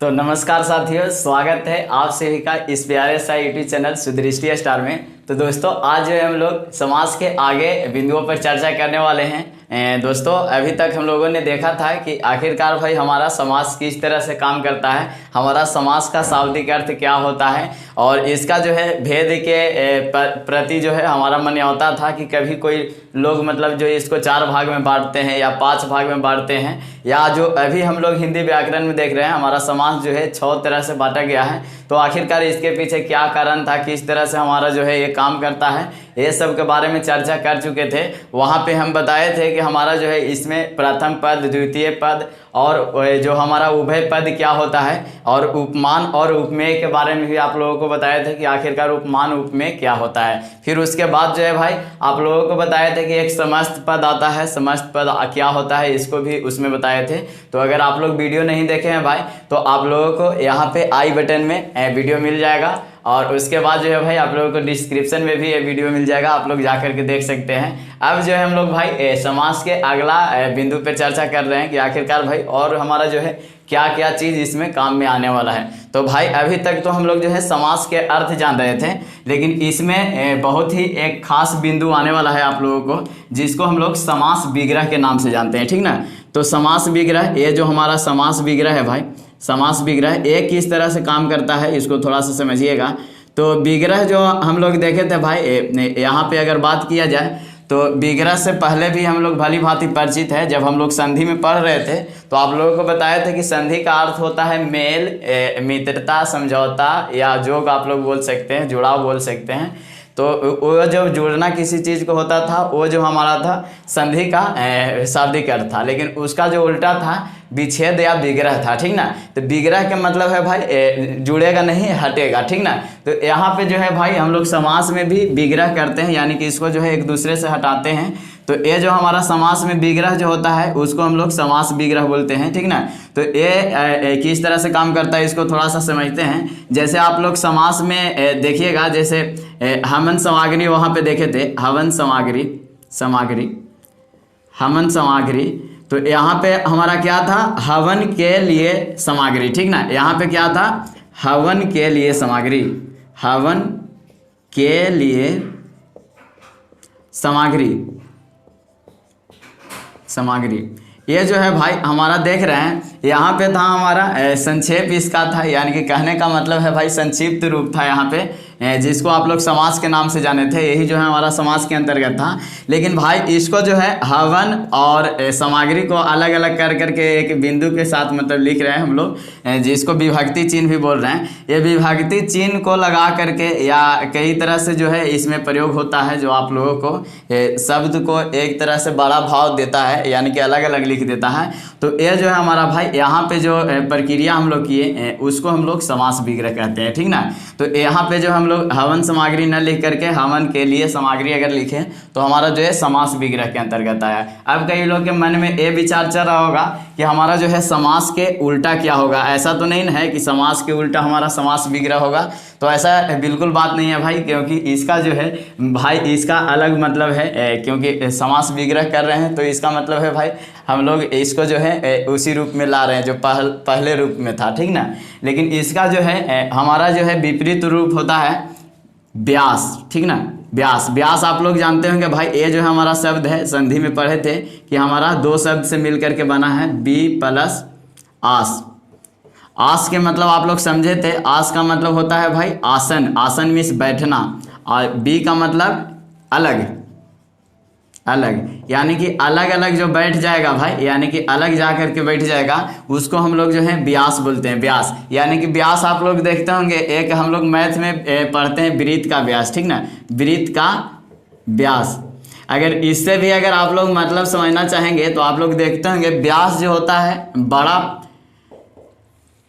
तो नमस्कार साथियों, स्वागत है आप सभी का इस प्यारे सा यूट्यूब चैनल सुदृष्टि स्टार में। तो दोस्तों आज जो है हम लोग समाज के आगे बिंदुओं पर चर्चा करने वाले हैं। दोस्तों अभी तक हम लोगों ने देखा था कि आखिरकार भाई हमारा समाज किस तरह से काम करता है, हमारा समाज का शाब्दिक अर्थ क्या होता है और इसका जो है भेद के प्रति जो है हमारा मन होता था कि कभी कोई लोग मतलब जो इसको 4 भाग में बांटते हैं या 5 भाग में बांटते हैं, या जो अभी हम लोग हिंदी व्याकरण में देख रहे हैं हमारा समाज जो है 6 तरह से बांटा गया है। तो आखिरकार इसके पीछे क्या कारण था, किस तरह से हमारा जो है ये काम करता है, ये सब के बारे में चर्चा कर चुके थे। वहाँ पे हम बताए थे कि हमारा जो है इसमें प्रथम पद, द्वितीय पद और जो हमारा उभय पद क्या होता है, और उपमान और उपमेय के बारे में भी आप लोगों को बताए थे कि आखिरकार उपमान उपमेय क्या होता है। फिर उसके बाद जो है भाई आप लोगों को बताए थे कि एक समस्त पद आता है, समस्त पद क्या होता है इसको भी उसमें बताए थे। तो अगर आप लोग वीडियो नहीं देखे हैं भाई तो आप लोगों को यहाँ पे आई बटन में वीडियो मिल जाएगा, और उसके बाद जो है भाई आप लोगों को डिस्क्रिप्शन में भी ये वीडियो मिल जाएगा, आप लोग जाकर के देख सकते हैं। अब जो है हम लोग भाई समाज के अगला बिंदु पे चर्चा कर रहे हैं कि आखिरकार भाई और हमारा जो है क्या क्या चीज़ इसमें काम में आने वाला है। तो भाई अभी तक तो हम लोग जो है समास के अर्थ जान रहे थे, लेकिन इसमें बहुत ही एक खास बिंदु आने वाला है आप लोगों को, जिसको हम लोग समास विग्रह के नाम से जानते हैं, ठीक ना। तो समास विग्रह, ये जो हमारा समास विग्रह है भाई, समास विग्रह एक किस तरह से काम करता है इसको थोड़ा सा समझिएगा। तो विग्रह जो हम लोग देखे थे भाई, यहाँ पे अगर बात किया जाए तो विग्रह से पहले भी हम लोग भली भांति परिचित है। जब हम लोग संधि में पढ़ रहे थे तो आप लोगों को बताया था कि संधि का अर्थ होता है मेल, मित्रता, समझौता या जोग आप लोग बोल सकते हैं, जुड़ाव बोल सकते हैं। तो वो जो जुड़ना किसी चीज़ को होता था वो जो हमारा था संधि का शाब्दिक अर्थ था, लेकिन उसका जो उल्टा था विच्छेद या विग्रह था, ठीक ना। तो विग्रह का मतलब है भाई जुड़ेगा नहीं, हटेगा, ठीक ना। तो यहाँ पे जो है भाई हम लोग समास में भी विग्रह करते हैं, यानी कि इसको जो है एक दूसरे से हटाते हैं। तो ये जो हमारा समास में विग्रह जो होता है उसको हम लोग समास विग्रह बोलते हैं, ठीक ना। तो ये किस तरह से काम करता है इसको थोड़ा सा समझते हैं। जैसे आप लोग समास में देखिएगा, जैसे हवन सामग्री वहाँ पे देखे थे, हवन सामग्री, हवन सामग्री। तो यहाँ पे हमारा क्या था, हवन के लिए सामग्री, ठीक ना। यहाँ पे क्या था, हवन के लिए सामग्री, हवन के लिए सामग्री। ये जो है भाई हमारा देख रहे हैं यहाँ पे था हमारा संक्षेप इसका था, यानी कि कहने का मतलब है भाई संक्षिप्त रूप था यहाँ पे, जिसको आप लोग समास के नाम से जाने थे, यही जो है हमारा समास के अंतर्गत था। लेकिन भाई इसको जो है हवन और सामग्री को अलग अलग कर करके एक बिंदु के साथ मतलब लिख रहे हैं हम लोग, जिसको विभक्ति चिन्ह भी बोल रहे हैं। ये विभक्ति चिन्ह को लगा करके या कई तरह से जो है इसमें प्रयोग होता है, जो आप लोगों को शब्द को एक तरह से बड़ा भाव देता है, यानी कि अलग अलग लिख देता है। तो ये जो है हमारा भाई यहाँ पे जो प्रक्रिया हम लोग किए उसको हम लोग समास विग्रह कहते हैं, ठीक ना। तो यहाँ पे जो हम लोग हवन सामग्री न लिख करके हवन के लिए सामग्री अगर लिखें तो हमारा जो है समास विग्रह के अंतर्गत आया। अब कई लोग के मन में ये विचार चल रहा होगा कि हमारा जो है समास के उल्टा क्या होगा। ऐसा तो नहीं है कि समास के उल्टा हमारा समास विग्रह होगा, तो ऐसा बिल्कुल बात नहीं है भाई, क्योंकि इसका जो है भाई इसका अलग मतलब है, क्योंकि समास विग्रह कर रहे हैं तो इसका मतलब है भाई हम लोग इसको जो है उसी रूप में ला रहे हैं जो पहले रूप में था, ठीक ना। लेकिन इसका जो है हमारा जो है विपरीत रूप होता है व्यास, ठीक ना। व्यास आप लोग जानते होंगे भाई, ये जो है हमारा शब्द है, संधि में पढ़े थे कि हमारा 2 शब्द से मिल करके बना है बी प्लस आस। आस के मतलब आप लोग समझे थे, आस का मतलब होता है भाई आसन, आसन मीन्स बैठना, और बी का मतलब अलग, यानी कि अलग अलग जो बैठ जाएगा भाई, यानी कि अलग जा करके बैठ जाएगा, उसको हम लोग जो है व्यास बोलते हैं। व्यास यानी कि व्यास आप लोग देखते होंगे, एक हम लोग मैथ में पढ़ते हैं वृत्त का व्यास, ठीक ना, वृत्त का व्यास। अगर इससे भी अगर आप लोग मतलब समझना चाहेंगे तो आप लोग देखते होंगे व्यास जो होता है बड़ा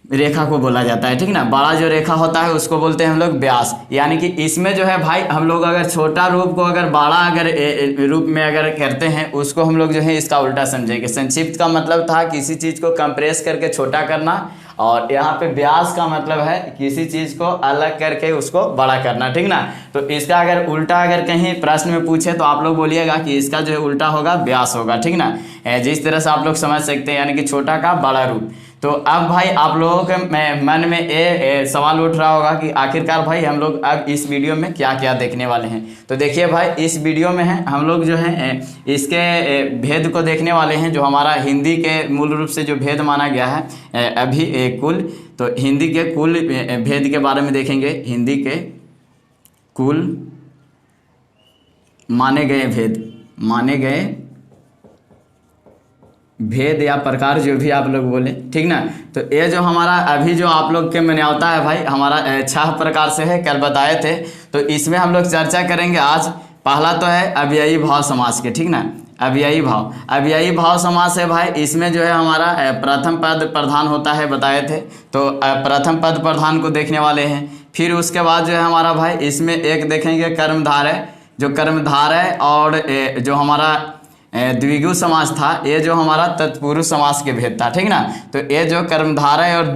रेखा को बोला जाता है, ठीक ना। बड़ा जो रेखा होता है उसको बोलते हैं हम लोग व्यास। यानी कि इसमें जो है भाई हम लोग अगर छोटा रूप को अगर बड़ा अगर रूप में अगर करते हैं उसको हम लोग जो है इसका उल्टा समझेंगे। संक्षिप्त का मतलब था किसी चीज़ को कंप्रेस करके छोटा करना, और यहाँ पे व्यास का मतलब है किसी चीज़ को अलग करके उसको बड़ा करना, ठीक ना। तो इसका अगर उल्टा अगर कहीं प्रश्न में पूछे तो आप लोग बोलिएगा कि इसका जो है उल्टा होगा व्यास होगा, ठीक ना। जिस तरह से आप लोग समझ सकते हैं, यानी कि छोटा का बड़ा रूप। तो अब भाई आप लोगों के मन में ये सवाल उठ रहा होगा कि आखिरकार भाई हम लोग अब इस वीडियो में क्या क्या देखने वाले हैं। तो देखिए भाई, इस वीडियो में है हम लोग जो है इसके भेद को देखने वाले हैं, जो हमारा हिंदी के मूल रूप से जो भेद माना गया है अभी कुल, तो हिंदी के कुल भेद के बारे में देखेंगे। हिंदी के कुल माने गए भेद, माने गए भेद या प्रकार, जो भी आप लोग बोले, ठीक ना। तो ये जो हमारा अभी जो आप लोग के मन आता है भाई, हमारा 6 प्रकार से है, कल बताए थे। तो इसमें हम लोग चर्चा करेंगे आज। पहला तो है अव्ययी भाव समास के, ठीक ना। अव्ययी भाव, अव्ययी भाव समास है भाई। इसमें जो है हमारा प्रथम पद प्रधान होता है, बताए थे। तो प्रथम पद प्रधान को देखने वाले हैं। फिर उसके बाद जो है हमारा भाई इसमें एक देखेंगे कर्मधारय, जो कर्मधारय और जो हमारा द्विगु समास था, ये जो हमारा तत्पुरुष समास के भेद था, ठीक ना। तो ये जो कर्मधारय और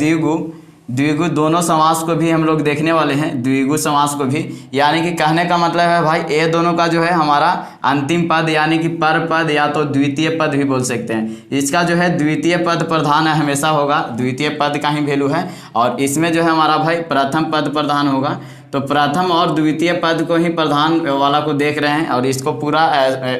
द्विगु दोनों समास को भी हम लोग देखने वाले हैं, द्विगु समास को भी। यानी कि कहने का मतलब है भाई, ये दोनों का जो है हमारा अंतिम पद यानी कि पर पद या तो द्वितीय पद भी बोल सकते हैं। इसका जो है द्वितीय पद प्रधान हमेशा होगा, द्वितीय पद का ही वैल्यू है। और इसमें जो है हमारा भाई प्रथम पद प्रधान होगा। तो प्रथम और द्वितीय पद को ही प्रधान वाला को देख रहे हैं, और इसको पूरा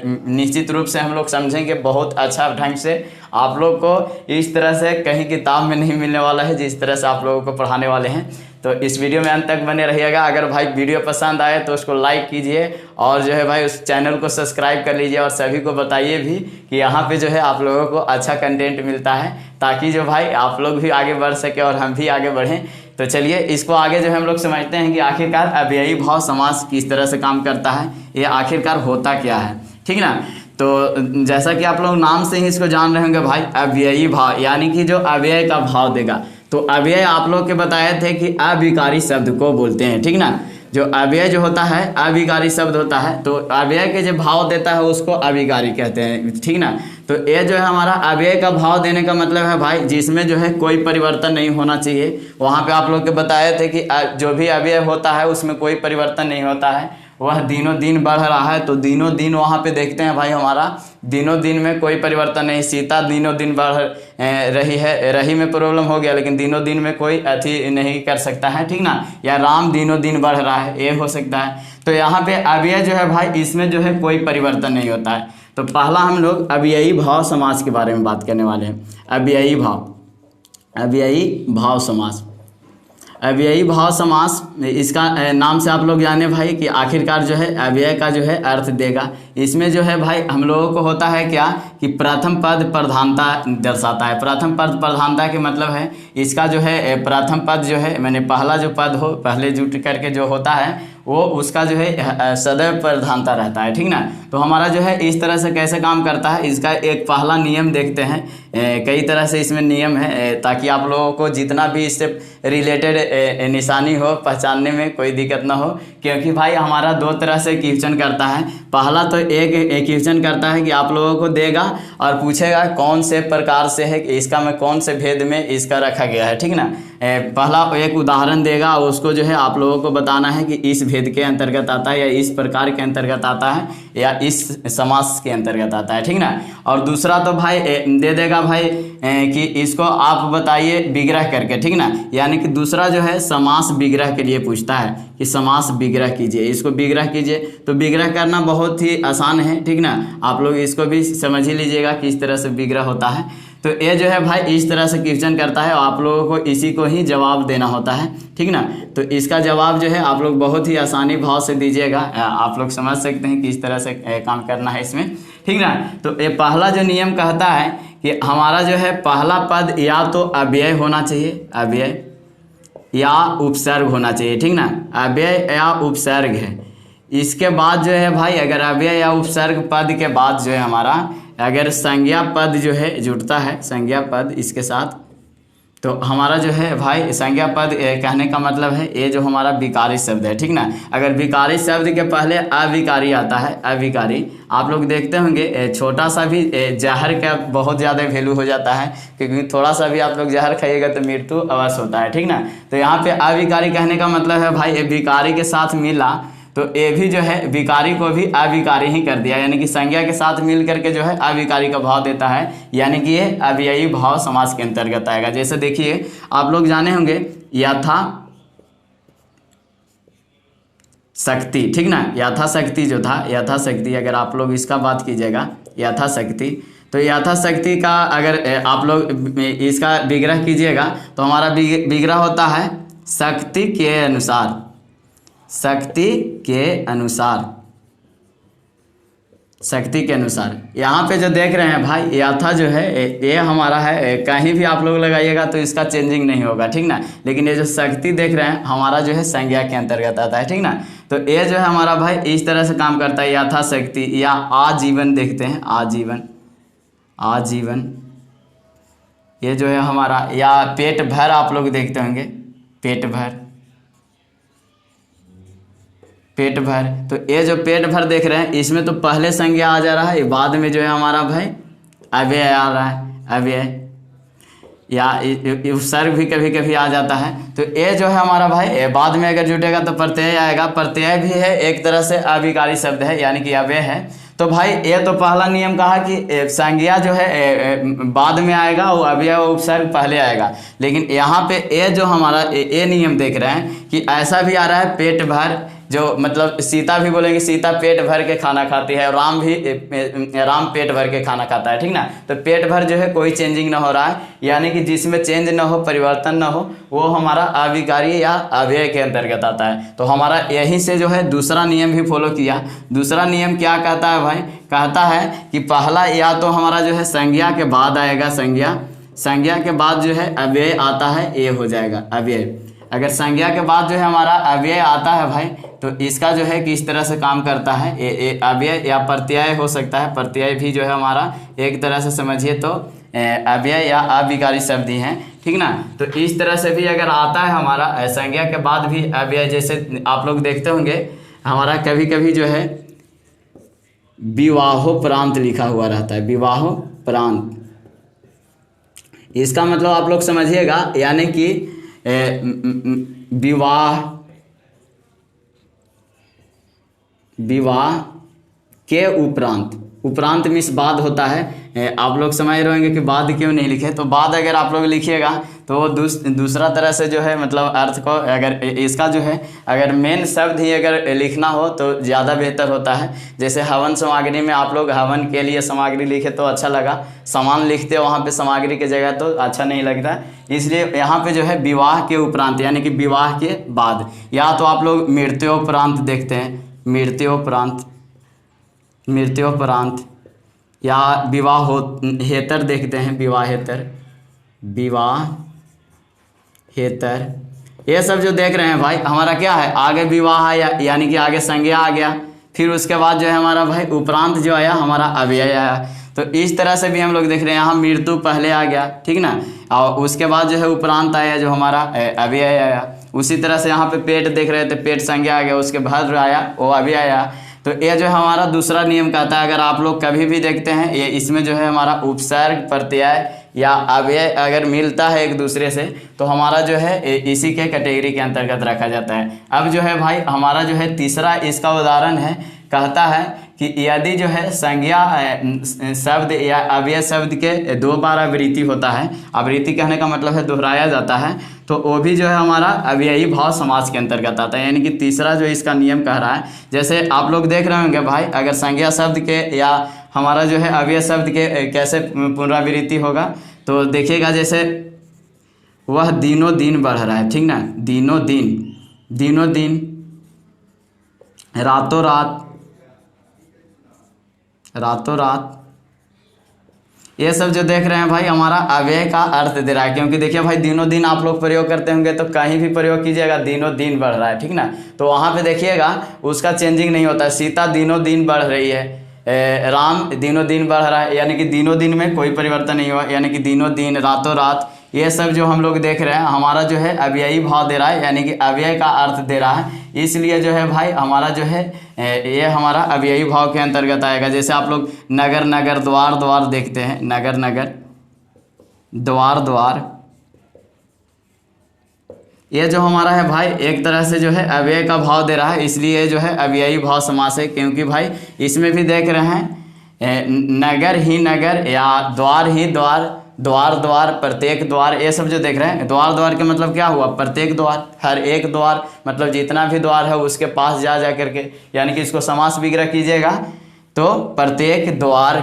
निश्चित रूप से हम लोग समझेंगे बहुत अच्छा ढंग से। आप लोग को इस तरह से कहीं किताब में नहीं मिलने वाला है, जिस तरह से आप लोगों को पढ़ाने वाले हैं। तो इस वीडियो में अंत तक बने रहिएगा। अगर भाई वीडियो पसंद आए तो उसको लाइक कीजिए, और जो है भाई उस चैनल को सब्सक्राइब कर लीजिए, और सभी को बताइए भी कि यहाँ पे जो है आप लोगों को अच्छा कंटेंट मिलता है, ताकि जो भाई आप लोग भी आगे बढ़ सके और हम भी आगे बढ़ें। तो चलिए इसको आगे जो है हम लोग समझते हैं कि आखिरकार अव्ययी भाव समास किस तरह से काम करता है, ये आखिरकार होता क्या है, ठीक ना। तो जैसा कि आप लोग नाम से ही इसको जान रहे होंगे भाई, अव्ययी भाव यानी कि जो अव्यय का भाव देगा। तो अव्यय आप लोग के बताए थे कि अविकारी शब्द को बोलते हैं, ठीक ना। जो अव्यय जो होता है अविकारी शब्द होता है, तो अव्यय के जो भाव देता है उसको अविकारी कहते हैं, ठीक ना। तो ये जो है हमारा अव्यय का भाव देने का मतलब है भाई, जिसमें जो है कोई परिवर्तन नहीं होना चाहिए। वहाँ पे आप लोग के बताए थे कि जो भी अव्यय होता है उसमें कोई परिवर्तन नहीं होता है, वह दिनों दिन बढ़ रहा है। तो दिनों दिन वहाँ पे देखते हैं भाई, हमारा दिनों दिन में कोई परिवर्तन नहीं। सीता दिनों दिन बढ़ रही है, रही में प्रॉब्लम हो गया, लेकिन दिनों दिन में कोई अति नहीं कर सकता है, ठीक ना। या राम दिनों दिन बढ़ रहा है, ये हो सकता है। तो यहाँ पे अव्यय जो है भाई, इसमें जो है कोई परिवर्तन नहीं होता है। तो पहला हम लोग अव्ययी भाव समास के बारे में बात करने वाले हैं। अव्ययी भाव, अव्ययी भाव समास, अव्ययी भाव समास, इसका नाम से आप लोग जाने भाई कि आखिरकार जो है अव्यय का जो है अर्थ देगा। इसमें जो है भाई हम लोगों को होता है क्या कि प्रथम पद प्रधानता दर्शाता है। प्रथम पद प्रधानता के मतलब है इसका जो है प्रथम पद जो है, मैंने पहला जो पद हो पहले जुट करके जो होता है वो उसका जो है सदैव प्रधानता रहता है, ठीक ना। तो हमारा जो है इस तरह से कैसे काम करता है, इसका एक पहला नियम देखते हैं। कई तरह से इसमें नियम है, ताकि आप लोगों को जितना भी इससे रिलेटेड निशानी हो पहचानने में कोई दिक्कत ना हो। क्योंकि भाई हमारा 2 तरह से क्वेश्चन करता है। पहला तो एक क्वेश्चन करता है कि आप लोगों को देगा और पूछेगा कौन से प्रकार से है, इसका में कौन से भेद में इसका रखा गया है, ठीक ना। पहला एक उदाहरण देगा, उसको जो है आप लोगों को बताना है कि इस भेद के अंतर्गत आता है, या इस प्रकार के अंतर्गत आता है, या इस समास के अंतर्गत आता है, ठीक ना। और दूसरा तो भाई दे देगा भाई कि इसको आप बताइए विग्रह करके, ठीक ना। यानी कि दूसरा जो है समास विग्रह के लिए पूछता है कि समास विग्रह कीजिए, इसको विग्रह कीजिए। तो विग्रह करना बहुत ही आसान है, ठीक ना। आप लोग इसको भी समझ ही लीजिएगा किस तरह से विग्रह होता है। तो ये जो है भाई इस तरह से क्वेश्चन करता है, और आप लोगों को इसी को ही जवाब देना होता है, ठीक ना। तो इसका जवाब जो है आप लोग बहुत ही आसानी भाव से दीजिएगा। आप लोग समझ सकते हैं किस तरह से काम करना है इसमें, ठीक ना। तो ये पहला जो नियम कहता है कि हमारा जो है पहला पद या तो अव्यय होना चाहिए, अव्यय या उपसर्ग होना चाहिए, ठीक ना। अव्यय या उपसर्ग है। इसके बाद जो है भाई अगर अव्यय या उपसर्ग पद के बाद जो है हमारा अगर संज्ञा पद जो है जुड़ता है, संज्ञा पद इसके साथ, तो हमारा जो है भाई संज्ञा पद कहने का मतलब है ये जो हमारा विकारी शब्द है, ठीक ना। अगर विकारी शब्द के पहले अविकारी आता है, अविकारी, आप लोग देखते होंगे छोटा सा भी जहर का बहुत ज़्यादा वैल्यू हो जाता है, क्योंकि थोड़ा सा भी आप लोग जहर खाइएगा तो मृत्यु अवश्य होता है, ठीक ना। तो यहाँ पे अविकारी कहने का मतलब है भाई विकारी के साथ मिला तो ये भी जो है विकारी को भी अविकारी ही कर दिया, यानी कि संज्ञा के साथ मिल करके जो है अविकारी का भाव देता है, यानी कि ये अव्ययी भाव समास के अंतर्गत आएगा। जैसे देखिए आप लोग जाने होंगे यथा शक्ति, ठीक ना, यथाशक्ति जो था, यथाशक्ति अगर आप लोग इसका बात कीजिएगा यथाशक्ति, तो यथाशक्ति का अगर आप लोग इसका विग्रह कीजिएगा तो हमारा विग्रह होता है शक्ति के अनुसार, शक्ति के अनुसार, शक्ति के अनुसार। यहाँ पे जो देख रहे हैं भाई यथा जो है ये हमारा है, कहीं भी आप लोग लगाइएगा तो इसका चेंजिंग नहीं होगा, ठीक ना, लेकिन ये जो शक्ति देख रहे हैं हमारा जो है संज्ञा के अंतर्गत आता है, ठीक ना। तो ये जो है हमारा भाई इस तरह से काम करता है, यथाशक्ति या आजीवन देखते हैं, आजीवन, आजीवन ये जो है हमारा, या पेट भर आप लोग देखते होंगे, पेट भर, पेट भर। तो ये जो पेट भर देख रहे हैं इसमें तो पहले संज्ञा आ जा रहा है, बाद में जो है हमारा भाई अव्यय आ रहा है, अव्यय या उपसर्ग भी कभी कभी आ जाता है। तो ये जो है हमारा भाई बाद में अगर जुटेगा तो प्रत्यय आएगा, प्रत्यय भी है एक तरह से अविकारी शब्द है, यानी कि अव्यय है। तो भाई ये तो पहला नियम कहा कि संज्ञा जो है बाद में आएगा और अव्यय और उपसर्ग पहले आएगा, लेकिन यहाँ पे ये जो हमारा ये नियम देख रहे हैं कि ऐसा भी आ रहा है पेट भर, जो मतलब सीता भी बोलेंगे सीता पेट भर के खाना खाती है, राम भी राम पेट भर के खाना खाता है, ठीक ना। तो पेट भर जो है कोई चेंजिंग ना हो रहा है, यानी कि जिसमें चेंज ना हो, परिवर्तन ना हो, वो हमारा अविकारी या अव्यय के अंतर्गत आता है। तो हमारा यहीं से जो है दूसरा नियम भी फॉलो किया। दूसरा नियम क्या कहता है भाई, कहता है कि पहला या तो हमारा जो है संज्ञा के बाद आएगा, संज्ञा के बाद जो है अव्यय आता है, ये हो जाएगा अव्यय। अगर संज्ञा के बाद जो है हमारा अव्यय आता है भाई, तो इसका जो है कि इस तरह से काम करता है, अव्यय या प्रत्यय हो सकता है, प्रत्यय भी जो है हमारा एक तरह से समझिए तो अव्यय या अविकारी शब्द ही हैं, ठीक ना। तो इस तरह से भी अगर आता है हमारा संज्ञा के बाद भी अव्यय, जैसे आप लोग देखते होंगे हमारा कभी कभी जो है विवाहोपरांत लिखा हुआ रहता है, विवाहोपरांत। इसका मतलब आप लोग समझिएगा, यानी कि विवाह के उपरांत मीन्स बाद होता है। आप लोग समझ रहे होंगे कि बाद क्यों नहीं लिखे, तो बाद अगर आप लोग लिखिएगा तो वो दूसरा तरह से जो है मतलब अर्थ को, अगर इसका जो है अगर मेन शब्द ही अगर लिखना हो तो ज़्यादा बेहतर होता है। जैसे हवन सामग्री में आप लोग हवन के लिए सामग्री लिखे तो अच्छा लगा, सामान लिखते वहाँ पे सामग्री की जगह तो अच्छा नहीं लगता, इसलिए यहाँ पे जो है विवाह के उपरांत यानी कि विवाह के बाद, या तो आप लोग मृत्योपरांत देखते हैं, मृत्योपरांत या विवाहेतर देखते हैं, विवाहेतर। ये सब जो देख रहे हैं भाई हमारा क्या है, आगे विवाह आया यानी कि आगे संज्ञा आ गया, फिर उसके बाद जो है हमारा भाई उपरांत जो आया हमारा अव्यय आया। तो इस तरह से भी हम लोग देख रहे हैं, यहाँ मृत्यु पहले आ गया, ठीक ना, और उसके बाद जो है उपरांत आया जो हमारा अव्यय आया। उसी तरह से यहाँ पे पेट देख रहे थे, पेट संज्ञा आ गया, उसके बाद आया वो अव्यय आया। तो ये जो हमारा दूसरा नियम कहता है, अगर आप लोग कभी भी देखते हैं ये इसमें जो है हमारा उपसर्ग प्रत्यय या अव्यय अगर मिलता है एक दूसरे से तो हमारा जो है इसी के कैटेगरी के अंतर्गत रखा जाता है। अब जो है भाई हमारा जो है तीसरा इसका उदाहरण है, कहता है कि यदि जो है संज्ञा शब्द या अव्यय शब्द के दो बार आवृत्ति होता है, आवृत्ति कहने का मतलब है दोहराया जाता है, तो वो भी जो है हमारा अव्ययी भाव समास के अंतर्गत आता है, यानी कि तीसरा जो इसका नियम कह रहा है। जैसे आप लोग देख रहे होंगे भाई, अगर संज्ञा शब्द के या हमारा जो है अव्यय शब्द के कैसे पुनरावृत्ति होगा, तो देखिएगा जैसे वह दिनों दिन बढ़ रहा है, ठीक ना, दिनों दिन, रातों रात, ये सब जो देख रहे हैं भाई हमारा अव्यय का अर्थ दे रहा है। क्योंकि देखिए भाई दिनों दिन आप लोग प्रयोग करते होंगे तो कहीं भी प्रयोग कीजिएगा दिनों दिन बढ़ रहा है, ठीक ना, तो वहाँ पे देखिएगा उसका चेंजिंग नहीं होता है। सीता दिनों दिन बढ़ रही है, राम दिनों दिन बढ़ रहा है, यानी कि दिनों दिन में कोई परिवर्तन नहीं हुआ, यानी कि दिनों दिन, रातों रात, ये सब जो हम लोग देख रहे हैं हमारा जो है अव्ययी भाव दे रहा है, यानी कि अव्यय का अर्थ दे रहा है। इसलिए जो है भाई हमारा जो है ये हमारा अव्ययी भाव के अंतर्गत आएगा। जैसे आप लोग नगर, द्वार देखते हैं, नगर, द्वार, ये जो हमारा है भाई एक तरह से जो है अव्यय का भाव दे रहा है, इसलिए जो है अव्ययी भाव समास है। क्योंकि भाई इसमें भी देख रहे हैं नगर ही नगर या द्वार ही द्वार, द्वार द्वार, प्रत्येक द्वार, ये सब जो देख रहे हैं द्वार द्वार के मतलब क्या हुआ, प्रत्येक द्वार, हर एक द्वार, मतलब जितना भी द्वार है उसके पास जा करके, यानी कि इसको समास विग्रह कीजिएगा तो प्रत्येक द्वार,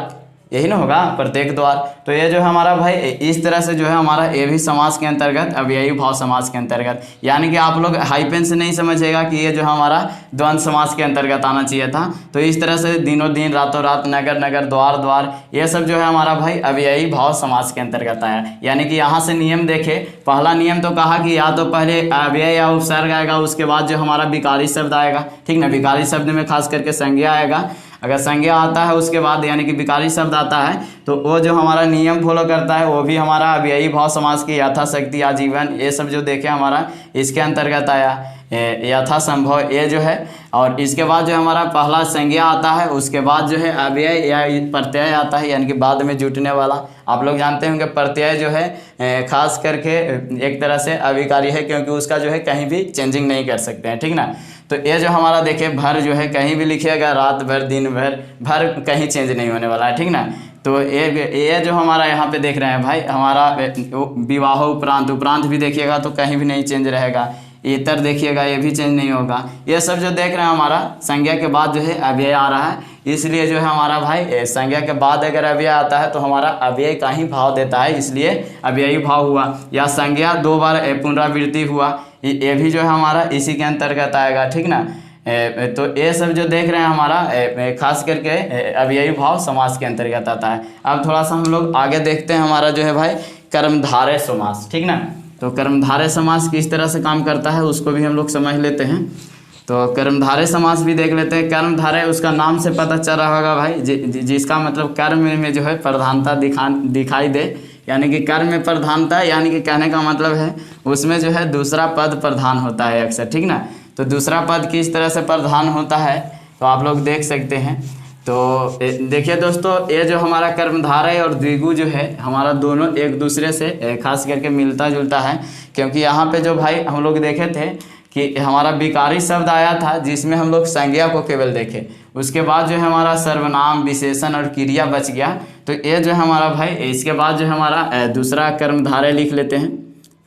यही ना होगा, प्रत्येक द्वार। तो ये जो है हमारा भाई इस तरह से जो है हमारा ये भी समास के अंतर्गत, अव्ययी भाव समास के अंतर्गत, यानी कि आप लोग हाइपेन से नहीं समझिएगा कि ये जो हमारा द्वंद्व समास के अंतर्गत आना चाहिए था। तो इस तरह से दिनों दिन, रातों रात, नगर नगर, द्वार द्वार, ये सब जो है हमारा भाई अव्ययी भाव समास के अंतर्गत आया। यानी कि यहाँ से नियम देखे, पहला नियम तो कहा कि या तो पहले अव्यय या उपसर्ग आएगा, उसके बाद जो हमारा विकारी शब्द आएगा, ठीक ना। विकारी शब्द में खास करके संज्ञा आएगा, अगर संज्ञा आता है उसके बाद यानी कि विकारी शब्द आता है तो वो जो हमारा नियम फॉलो करता है वो भी हमारा अव्ययी भाव समास की यथाशक्ति, आजीवन, ये सब जो देखे हमारा इसके अंतर्गत आया, यथासंभव ये जो है। और इसके बाद जो हमारा पहला संज्ञा आता है, उसके बाद जो है अव्यय या प्रत्यय आता है, यानी कि बाद में जुटने वाला। आप लोग जानते होंगे प्रत्यय जो है खास करके एक तरह से अविकारी है, क्योंकि उसका जो है कहीं भी चेंजिंग नहीं कर सकते हैं, ठीक ना। तो ये जो हमारा देखिए भर जो है कहीं भी लिखिएगा, रात भर, दिन भर, भर कहीं चेंज नहीं होने वाला है, ठीक ना। तो ये जो हमारा यहाँ पे देख रहे हैं भाई हमारा विवाह उपरांत, उपरांत भी देखिएगा तो कहीं भी नहीं चेंज रहेगा। इतर देखिएगा ये भी चेंज नहीं होगा। ये सब जो देख रहे हैं हमारा संज्ञा के बाद जो है अव्यय आ रहा है, इसलिए जो है हमारा भाई संज्ञा के बाद अगर अव्यय आता है तो हमारा अव्यय का ही भाव देता है, इसलिए अव्ययी भाव हुआ। या संज्ञा दो बार पुनरावृत्ति हुआ, ये भी जो है हमारा इसी के अंतर्गत आएगा, ठीक ना। तो ये सब जो देख रहे हैं हमारा खास करके अव्ययी भाव समास के अंतर्गत आता है। अब थोड़ा सा हम लोग आगे देखते हैं हमारा जो है भाई कर्मधारय समास, ठीक ना। तो कर्मधारय समास किस तरह से काम करता है उसको भी हम लोग समझ लेते हैं। तो कर्मधारय समास भी देख लेते हैं। कर्मधारय उसका नाम से पता चल रहा होगा भाई, जिसका मतलब कर्म में जो है प्रधानता दिखाई दे, यानी कि कर्म में प्रधानता, यानी कि कहने का मतलब है उसमें जो है दूसरा पद प्रधान होता है अक्सर, ठीक ना। तो दूसरा पद किस तरह से प्रधान होता है तो आप लोग देख सकते हैं। तो देखिए दोस्तों, ये जो हमारा कर्मधारय और द्विगु जो है हमारा दोनों एक दूसरे से खास करके मिलता जुलता है, क्योंकि यहाँ पे जो भाई हम लोग देखे थे कि हमारा विकारी शब्द आया था जिसमें हम लोग संज्ञा को केवल देखे, उसके बाद जो है हमारा सर्वनाम, विशेषण और क्रिया बच गया। तो ये जो है हमारा भाई इसके बाद जो है हमारा दूसरा कर्मधारय लिख लेते हैं,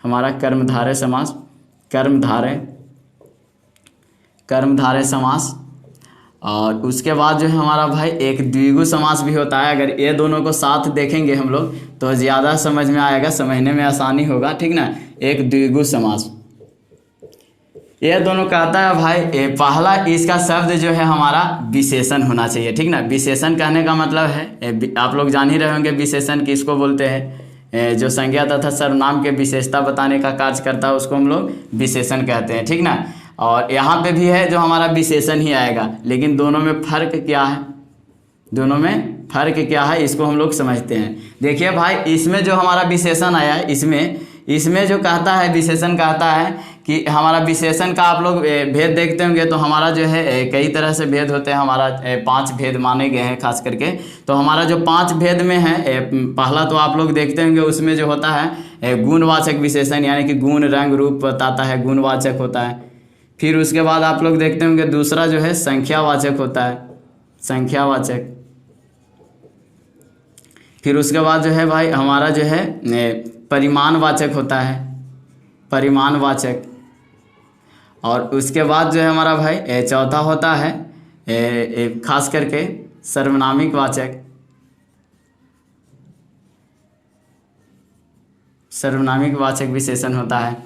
हमारा कर्मधारय समास, कर्मधारय समास। और उसके बाद जो है हमारा भाई एक द्विगु समास भी होता है। अगर ये दोनों को साथ देखेंगे हम लोग तो ज़्यादा समझ में आएगा, समझने में आसानी होगा, ठीक ना। एक द्विगु समास, ये दोनों कहता है भाई पहला इसका शब्द जो है हमारा विशेषण होना चाहिए, ठीक ना। विशेषण कहने का मतलब है आप लोग जान ही रहे होंगे विशेषण किसको बोलते हैं, जो संज्ञा तथा सर्वनाम के विशेषता बताने का कार्य करता है उसको हम लोग विशेषण कहते हैं, ठीक ना। और यहाँ पे भी है जो हमारा विशेषण ही आएगा, लेकिन दोनों में फर्क क्या है, दोनों में फर्क क्या है इसको हम लोग समझते हैं। देखिए भाई इसमें जो हमारा विशेषण आया है, इसमें जो कहता है विशेषण कहता है कि हमारा विशेषण का आप लोग भेद देखते होंगे तो हमारा जो है कई तरह से भेद होते हैं, हमारा 5 भेद माने गए हैं खास करके। तो हमारा जो 5 भेद में है, पहला तो आप लोग देखते होंगे उसमें जो होता है गुणवाचक विशेषण, यानी कि गुण रंग रूप बताता है, गुणवाचक होता है। फिर उसके बाद आप लोग देखते होंगे दूसरा जो है संख्यावाचक होता है, संख्यावाचक। फिर उसके बाद जो है भाई हमारा जो है परिमाणवाचक होता है, परिमाणवाचक। और उसके बाद जो है हमारा भाई चौथा होता है खास करके सर्वनामिक वाचक, सर्वनामिक वाचक विशेषण होता है।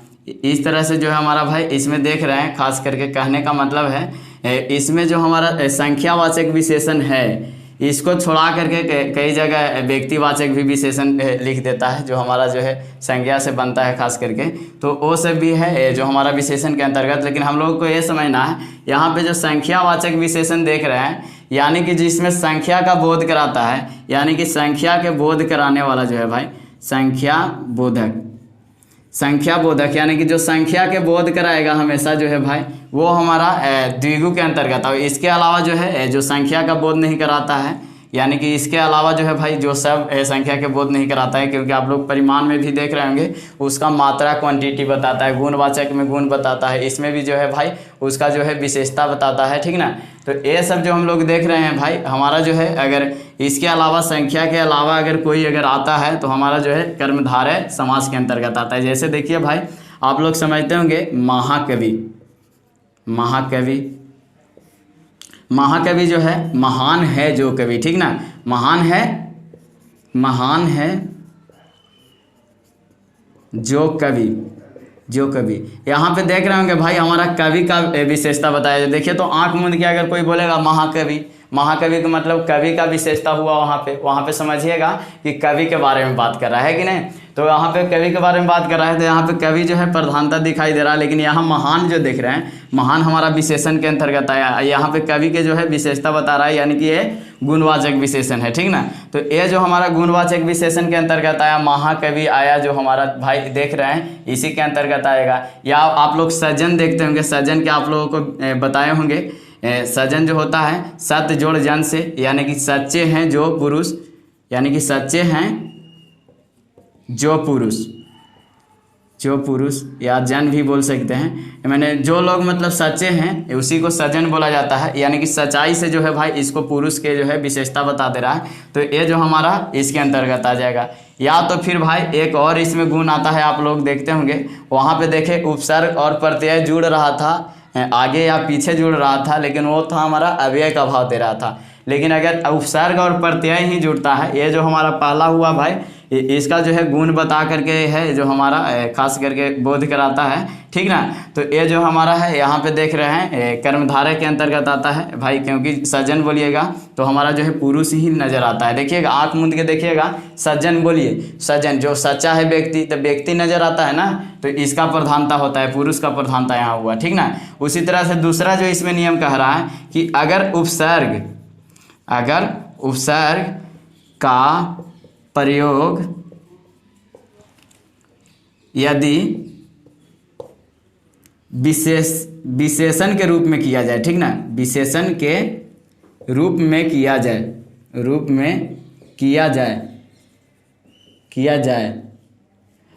इस तरह से जो है हमारा भाई इसमें देख रहे हैं, खास करके कहने का मतलब है इसमें जो हमारा संख्यावाचक विशेषण है इसको छोड़ा करके कई जगह व्यक्तिवाचक भी विशेषण लिख देता है, जो हमारा जो है संज्ञा से बनता है खास करके। तो वो सब भी है जो हमारा विशेषण के अंतर्गत। लेकिन हम लोग को ये समझना है यहाँ पे जो संख्यावाचक विशेषण देख रहे हैं, यानी कि जिसमें संख्या का बोध कराता है, यानी कि संख्या के बोध कराने वाला जो है भाई संख्या बोधक, संख्या बोधक, यानी कि जो संख्या के बोध कराएगा हमेशा जो है भाई वो हमारा द्विगु के अंतर्गत। और इसके अलावा जो है जो संख्या का बोध नहीं कराता है, यानी कि इसके अलावा जो है भाई जो सब संख्या के बोध नहीं कराता है, क्योंकि आप लोग परिमाण में भी देख रहे होंगे उसका मात्रा क्वांटिटी बताता है, गुणवाचक में गुण बताता है, इसमें भी जो है भाई उसका जो है विशेषता बताता है, ठीक ना। तो ये सब जो हम लोग देख रहे हैं भाई, हमारा जो है अगर इसके अलावा संख्या के अलावा अगर कोई अगर आता है तो हमारा जो है कर्मधारय समास के अंतर्गत आता है। जैसे देखिए भाई आप लोग समझते होंगे महाकवि, महाकवि, महाकवि जो है महान है जो कवि, ठीक ना, महान है, महान है जो कवि, जो कवि। यहाँ पे देख रहे होंगे भाई हमारा कवि का विशेषता बताया जाए। देखिए तो आंख मूंद के अगर कोई बोलेगा महाकवि, महाकवि का मतलब कवि का विशेषता हुआ, वहाँ पे समझिएगा कि कवि के बारे में बात कर रहा है कि नहीं। तो यहाँ पे कवि के बारे में बात कर रहा है तो यहाँ पे कवि जो है प्रधानता दिखाई दे रहा है, लेकिन यहाँ महान जो देख रहे हैं, महान हमारा विशेषण के अंतर्गत आया, यहाँ पे कवि के जो है विशेषता बता रहा है, यानी कि ये गुणवाचक विशेषण है, ठीक ना। तो ये जो हमारा गुणवाचक विशेषण के अंतर्गत आया, महाकवि आया, जो हमारा भाई देख रहे हैं इसी के अंतर्गत आएगा। या आप लोग सज्जन देखते होंगे, सज्जन के आप लोगों को बताए होंगे, सज्जन जो होता है सत्य जोड़ जन से, यानी कि सच्चे हैं जो पुरुष, यानी कि सच्चे हैं जो पुरुष, जो पुरुष या जन भी बोल सकते हैं, मैंने जो लोग मतलब सच्चे हैं उसी को सज्जन बोला जाता है, यानी कि सच्चाई से जो है भाई इसको पुरुष के जो है विशेषता बता दे रहा है, तो ये जो हमारा इसके अंतर्गत आ जाएगा। या तो फिर भाई एक और इसमें गुण आता है, आप लोग देखते होंगे वहाँ पे देखे उपसर्ग और प्रत्यय जुड़ रहा था, आगे या पीछे जुड़ रहा था, लेकिन वो था हमारा अव्यय का भाव दे रहा था। लेकिन अगर उपसर्ग और प्रत्यय ही जुड़ता है, ये जो हमारा पहला हुआ भाई इसका जो है गुण बता करके है जो हमारा खास करके बोध कराता है, ठीक ना। तो ये जो हमारा है यहाँ पे देख रहे हैं कर्मधारय के अंतर्गत आता है भाई, क्योंकि सज्जन बोलिएगा तो हमारा जो है पुरुष ही नजर आता है। देखिएगा आंख मूंद के देखिएगा, सज्जन बोलिए, सज्जन जो सच्चा है व्यक्ति, तो व्यक्ति नजर आता है ना, तो इसका प्रधानता होता है, पुरुष का प्रधानता यहाँ हुआ, ठीक ना। उसी तरह से दूसरा जो इसमें नियम कह रहा है कि अगर उपसर्ग का प्रयोग यदि विशेषण के रूप में किया जाए, ठीक ना, विशेषण के रूप में किया जाए, रूप में किया जाए,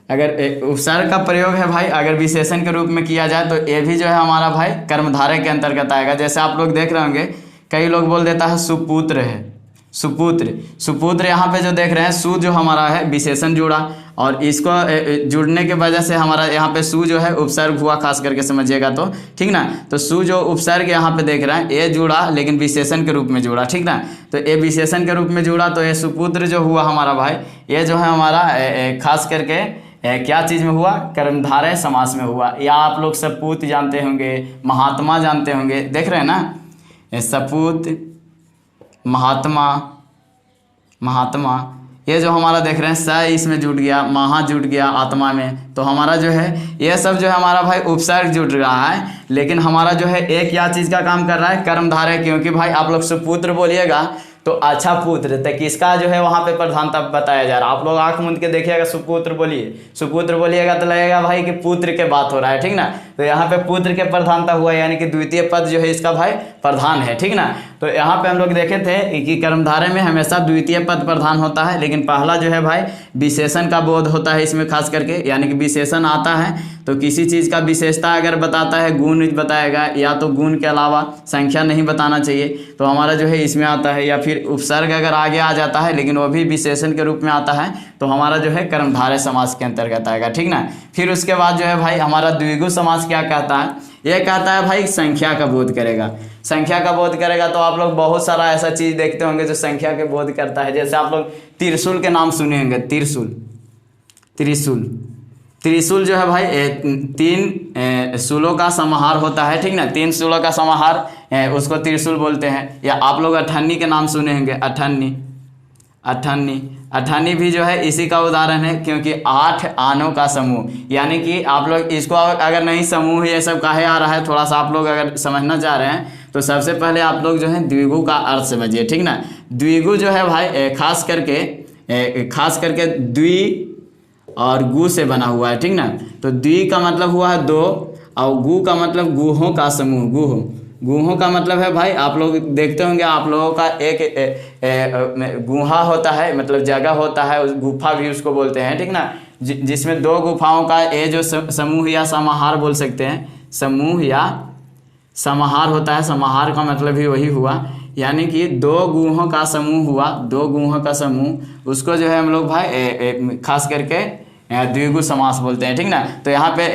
अगर उपसर्ग का प्रयोग है भाई अगर विशेषण के रूप में किया जाए तो ये भी जो है हमारा भाई कर्मधारय के अंतर्गत आएगा। जैसे आप लोग देख रहे होंगे कई लोग बोल देता है सुपुत्र है, सुपुत्र, सुपुत्र यहाँ पे जो देख रहे हैं सु जो हमारा है विशेषण जुड़ा, और इसको जुड़ने के वजह से हमारा यहाँ पे सु जो है उपसर्ग हुआ, खास करके समझिएगा तो, ठीक ना। तो सु जो उपसर्ग यहाँ पे देख रहे हैं ये जुड़ा, लेकिन विशेषण के रूप में जुड़ा, ठीक ना। तो ये विशेषण के रूप में जुड़ा, तो ये सुपुत्र जो हुआ हमारा भाई, ये जो है हमारा खास करके क्या चीज़ में हुआ, कर्मधारय समास में हुआ। या आप लोग सपूत जानते होंगे, महात्मा जानते होंगे, देख रहे हैं ना, सपूत, महात्मा, महात्मा, ये जो हमारा देख रहे हैं स इसमें जुट गया, महा जुट गया आत्मा में, तो हमारा जो है ये सब जो है हमारा भाई उपसर्ग जुट रहा है, लेकिन हमारा जो है एक क्या चीज़ का काम कर रहा है, कर्मधारय। क्योंकि भाई आप लोग सुपुत्र बोलिएगा तो अच्छा पुत्र, तो किसका जो है वहाँ पे प्रधानता बताया जा रहा है। आप लोग आंख मूंद के देखिएगा, सुपुत्र बोलिए, सुपुत्र बोलिएगा तो लगेगा भाई कि पुत्र के बात हो रहा है, ठीक ना। तो यहाँ पे पुत्र के प्रधानता हुआ, यानी कि द्वितीय पद जो है इसका भाई प्रधान है, ठीक ना। तो यहाँ पे हम लोग देखे थे कि कर्मधारय में हमेशा द्वितीय पद प्रधान होता है, लेकिन पहला जो है भाई विशेषण का बोध होता है इसमें खास करके, यानी कि विशेषण आता है तो किसी चीज़ का विशेषता अगर बताता है, गुण बताएगा, या तो गुण के अलावा संख्या नहीं बताना चाहिए, तो हमारा जो है इसमें आता है। या फिर उपसर्ग अगर आगे आ जाता है लेकिन वो भी विशेषण के रूप में आता है, तो हमारा जो है कर्मधारय समास के अंतर्गत आएगा, ठीक ना। फिर उसके बाद जो है भाई हमारा द्विगु समास क्या कहता है, ये कहता है भाई संख्या का बोध करेगा, संख्या का बोध करेगा। तो आप लोग बहुत सारा ऐसा चीज़ देखते होंगे जो संख्या के बोध करता है। जैसे आप लोग त्रिशूल के नाम सुने होंगे, त्रिशूल, त्रिशूल, त्रिशूल जो है भाई तीन शूलों का समाहार होता है, ठीक ना, तीन शूलों का समाहार उसको त्रिशूल बोलते हैं। या आप लोग अठन्नी के नाम सुने होंगे, अठन्नी, अठन्नी, अठन्नी भी जो है इसी का उदाहरण है, क्योंकि 8 आनों का समूह, यानी कि आप लोग इसको अगर नहीं समूह ये सब काहे आ रहा है, थोड़ा सा आप लोग अगर समझना चाह रहे हैं तो सबसे पहले आप लोग जो है द्विगु का अर्थ समझिए, ठीक ना। द्विगु जो है भाई खास करके द्वि और गु से बना हुआ है, ठीक ना। तो द्वि का मतलब हुआ है दो, और गु का मतलब गुहों का समूह, गुह, गुहों का मतलब है भाई, आप लोग देखते होंगे, आप लोगों का एक गुहा होता है, मतलब जगह होता है, उस गुफा भी उसको बोलते हैं, ठीक ना, जिसमें दो गुफाओं का ये जो समूह या समाहार बोल सकते हैं, समूह या समाहार होता है। समाहार का मतलब ही वही हुआ, यानी कि दो गुहों का समूह हुआ, दो गुहों का समूह, उसको जो है हम लोग भाई खास करके द्विगु समास बोलते हैं, ठीक ना। तो यहाँ पे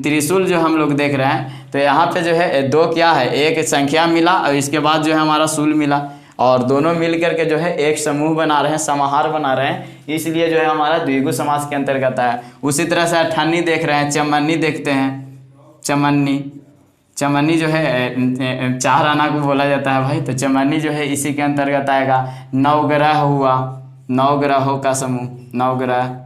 त्रिशूल जो हम लोग देख रहे हैं, तो यहाँ पे जो है दो क्या है, एक संख्या मिला और इसके बाद जो है हमारा शूल मिला, और दोनों मिल करके जो है एक समूह बना रहे हैं, समाहार बना रहे हैं, इसलिए जो है हमारा द्विगु समास के अंतर्गत है। उसी तरह से अठन्नी देख रहे हैं, चमन्नी देखते हैं, चमन्नी, चमन्नी जो है चार आना को बोला जाता है भाई, तो चमन्नी जो है इसी के अंतर्गत आएगा। नवग्रह हुआ, नवग्रहों का समूह, नवग्रह,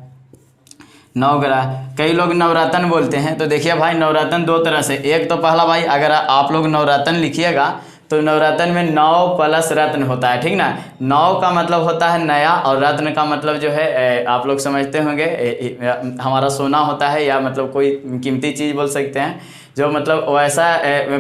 नवग्रह। कई लोग नवरत्न बोलते हैं, तो देखिए भाई नवरत्न दो तरह से, एक तो पहला भाई अगर आप लोग नवरत्न लिखिएगा तो नवरत्न में 9 प्लस रत्न होता है, ठीक ना। 9 का मतलब होता है नया, और रत्न का मतलब जो है आप लोग समझते होंगे हमारा सोना होता है, या मतलब कोई कीमती चीज़ बोल सकते हैं, जो मतलब वैसा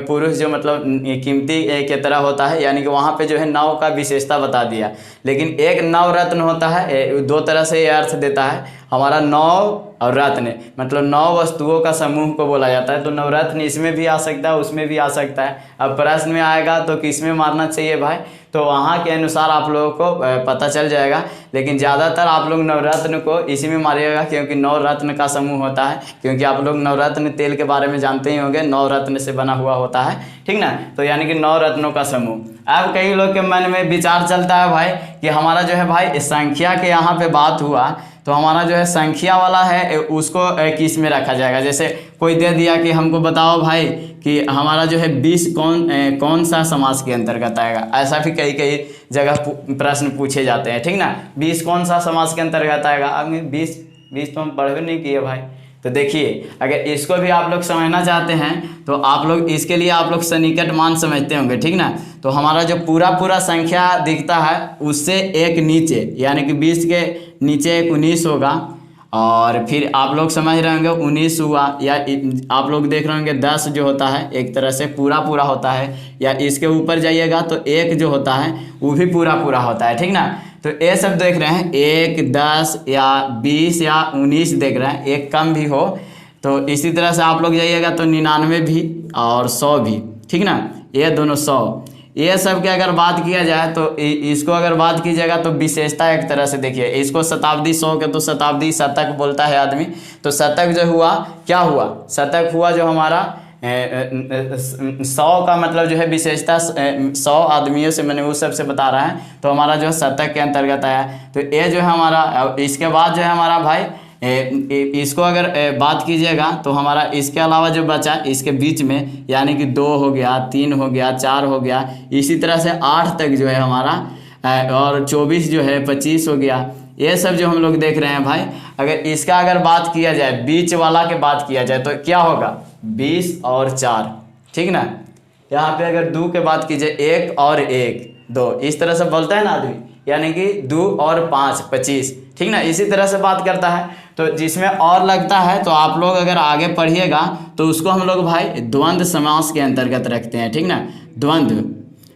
पुरुष जो मतलब कीमती के तरह होता है, यानी कि वहाँ पे जो है 9 का विशेषता बता दिया। लेकिन एक नवरत्न होता है, दो तरह से ये अर्थ देता है, हमारा 9 और रत्न, मतलब 9 वस्तुओं का समूह को बोला जाता है। तो नवरत्न इसमें भी आ सकता है, उसमें भी आ सकता है। अब प्रश्न में आएगा तो किस में मारना चाहिए भाई, तो वहाँ के अनुसार आप लोगों को पता चल जाएगा, लेकिन ज़्यादातर आप लोग नवरत्न को इसी में मारिएगा, क्योंकि 9 रत्न का समूह होता है। क्योंकि आप लोग नवरत्न तेल के बारे में जानते ही होंगे, 9 रत्न से बना हुआ होता है, ठीक ना। तो यानी कि 9 रत्नों का समूह। अब कई लोग के मन में विचार चलता है भाई कि हमारा जो है भाई संख्या के यहाँ पे बात हुआ, तो हमारा जो है संख्या वाला है उसको किस में रखा जाएगा। जैसे कोई दे दिया कि हमको बताओ भाई कि हमारा जो है 20 कौन सा समास के अंतर्गत आएगा, ऐसा भी कई कई जगह प्रश्न पूछे जाते हैं, ठीक ना। 20 कौन सा समास के अंतर्गत आएगा। अब 20 तो हम पढ़ नहीं किए भाई। तो देखिए अगर इसको भी आप लोग समझना चाहते हैं तो आप लोग इसके लिए आप लोग सन्निकट मान समझते होंगे, ठीक ना। तो हमारा जो पूरा संख्या दिखता है उससे एक नीचे, यानी कि 20 के नीचे एक 19 होगा, और फिर आप लोग समझ रहे होंगे 19 हुआ, या आप लोग देख रहे होंगे 10 जो होता है एक तरह से पूरा होता है, या इसके ऊपर जाइएगा तो 1 जो होता है वो भी पूरा होता है, ठीक ना। तो ये सब देख रहे हैं 1, 10 या 20 या 19 देख रहे हैं, एक कम भी हो तो इसी तरह से आप लोग जाइएगा तो 99 भी और 100 भी, ठीक ना। ये दोनों 100, ये सब की अगर बात किया जाए तो इसको अगर बात कीजिएगा तो विशेषता एक तरह से देखिए, इसको शताब्दी 100 के तो शताब्दी शतक बोलता है आदमी। तो शतक जो हुआ, क्या हुआ, शतक हुआ जो हमारा 100 का मतलब जो है विशेषता 100 आदमियों से मैंने उस सब से बता रहा है, तो हमारा जो है शतक के अंतर्गत आया। तो ये जो है हमारा, इसके बाद जो है हमारा भाई इसको अगर बात कीजिएगा तो हमारा इसके अलावा जो बचा इसके बीच में, यानी कि 2 हो गया, 3 हो गया, 4 हो गया, इसी तरह से 8 तक जो है हमारा, और 24 जो है 25 हो गया। ये सब जो हम लोग देख रहे हैं भाई, अगर इसका अगर बात किया जाए, बीच वाला के बात किया जाए तो क्या होगा, 20 और 4, ठीक ना। यहाँ पे अगर 2 के बात कीजिए, 1 और 1 2, इस तरह से बोलता है ना आदमी, यानी कि 2 और 5 25, ठीक ना। इसी तरह से बात करता है। तो जिसमें और लगता है तो आप लोग अगर आगे पढ़िएगा तो उसको हम लोग भाई द्वंद्व समास के अंतर्गत रखते हैं, ठीक ना।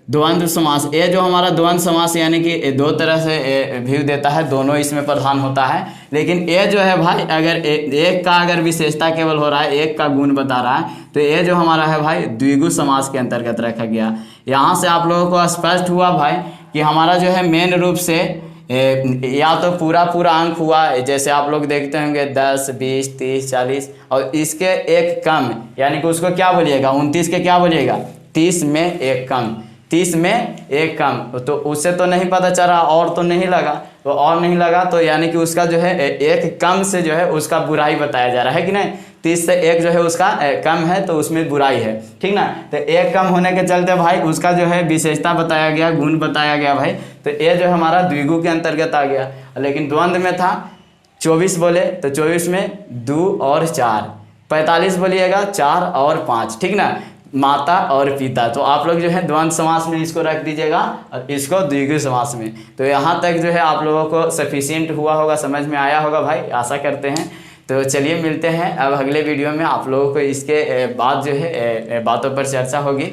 द्वंद्व समास, ये जो हमारा द्वंद्व समास यानी कि 2 तरह से व्यू देता है, दोनों इसमें प्रधान होता है। लेकिन ये जो है भाई अगर एक का अगर विशेषता केवल हो रहा है, एक का गुण बता रहा है, तो ये जो हमारा है भाई द्विगु समास के अंतर्गत रखा गया। यहाँ से आप लोगों को स्पष्ट हुआ भाई कि हमारा जो है मेन रूप से या तो पूरा अंक हुआ, जैसे आप लोग देखते होंगे 10, 20, 30, 40, और इसके एक कम, यानी कि उसको क्या बोलिएगा, 29 के क्या बोलिएगा, 30 में एक कम, 30 में एक कम। तो उससे तो नहीं पता चला, और तो नहीं लगा, तो और नहीं लगा तो यानी कि उसका जो है एक कम से जो है उसका बुराई बताया जा रहा है कि नहीं। 30 से एक जो है उसका कम है तो उसमें बुराई है, ठीक ना। तो एक कम होने के चलते भाई उसका जो है विशेषता बताया गया, गुण बताया गया भाई। तो ये जो हमारा द्विगु के अंतर्गत आ गया। लेकिन द्वंद्व में था 24 बोले तो 24 में 2 और 4, 45 बोलिएगा 4 और 5, ठीक ना, माता और पिता। तो आप लोग जो है द्वंद्व समास में इसको रख दीजिएगा और इसको द्विगु समास में। तो यहाँ तक जो है आप लोगों को सफिशिएंट हुआ होगा, समझ में आया होगा भाई, आशा करते हैं। तो चलिए मिलते हैं अब अगले वीडियो में, आप लोगों को इसके बाद जो है बातों पर चर्चा होगी।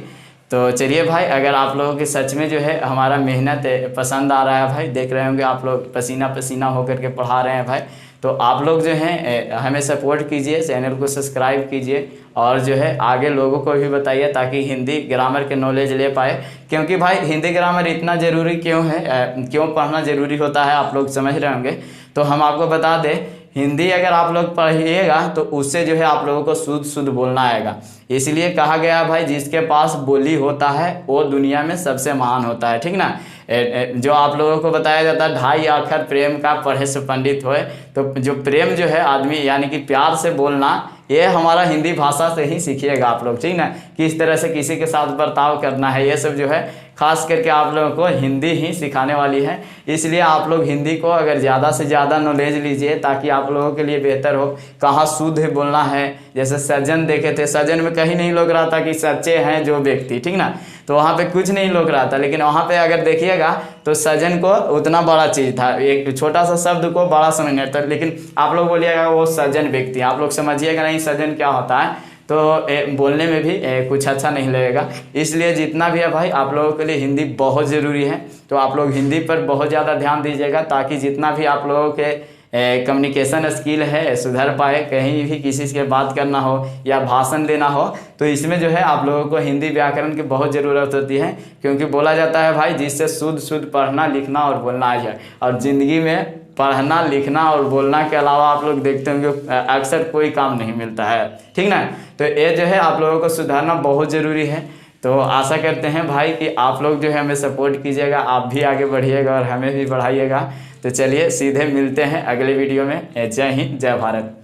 तो चलिए भाई, अगर आप लोगों की सच में जो है हमारा मेहनत पसंद आ रहा है भाई, देख रहे होंगे आप लोग पसीना पसीना होकर के पढ़ा रहे हैं भाई, तो आप लोग जो हैं हमें सपोर्ट कीजिए, चैनल को सब्सक्राइब कीजिए और जो है आगे लोगों को भी बताइए ताकि हिंदी ग्रामर के नॉलेज ले पाए। क्योंकि भाई हिंदी ग्रामर इतना ज़रूरी क्यों है, क्यों पढ़ना ज़रूरी होता है, आप लोग समझ रहे होंगे। तो हम आपको बता दें, हिंदी अगर आप लोग पढ़िएगा तो उससे जो है आप लोगों को शुद्ध शुद्ध बोलना आएगा। इसलिए कहा गया भाई, जिसके पास बोली होता है वो दुनिया में सबसे महान होता है, ठीक ना। जो आप लोगों को बताया जाता है 2.5 अक्षर प्रेम का पढ़े से पंडित होए, तो जो प्रेम जो है आदमी यानी कि प्यार से बोलना, ये हमारा हिंदी भाषा से ही सीखिएगा आप लोग, ठीक ना। किस तरह से किसी के साथ बर्ताव करना है, ये सब जो है खास करके आप लोगों को हिंदी ही सिखाने वाली है। इसलिए आप लोग हिंदी को अगर ज़्यादा से ज़्यादा नॉलेज लीजिए ताकि आप लोगों के लिए बेहतर हो। कहाँ शुद्ध बोलना है, जैसे सज्जन देखे थे, सज्जन में कहीं नहीं लोग रहा था कि सच्चे हैं जो व्यक्ति, ठीक ना, तो वहाँ पे कुछ नहीं लोग रहा था। लेकिन वहाँ पे अगर देखिएगा तो सज्जन को उतना बड़ा चीज़ था, एक छोटा सा शब्द को बड़ा समझना था। लेकिन आप लोग बोलिएगा वो सज्जन व्यक्ति, आप लोग समझिएगा नहीं सज्जन क्या होता है, तो बोलने में भी कुछ अच्छा नहीं लगेगा। इसलिए जितना भी है भाई, आप लोगों के लिए हिंदी बहुत ज़रूरी है। तो आप लोग हिंदी पर बहुत ज़्यादा ध्यान दीजिएगा ताकि जितना भी आप लोगों के कम्युनिकेशन स्किल है सुधर पाए। कहीं भी किसी से बात करना हो या भाषण देना हो तो इसमें जो है आप लोगों को हिंदी व्याकरण की बहुत ज़रूरत होती है। क्योंकि बोला जाता है भाई, जिससे शुद्ध शुद्ध पढ़ना लिखना और बोलना आ जाए। और ज़िंदगी में पढ़ना लिखना और बोलना के अलावा आप लोग देखते होंगे अक्सर कोई काम नहीं मिलता है, ठीक ना। तो ये जो है आप लोगों को सुधारना बहुत ज़रूरी है। तो आशा करते हैं भाई कि आप लोग जो है हमें सपोर्ट कीजिएगा, आप भी आगे बढ़िएगा और हमें भी बढ़ाइएगा। तो चलिए सीधे मिलते हैं अगले वीडियो में। जय हिंद, जय भारत।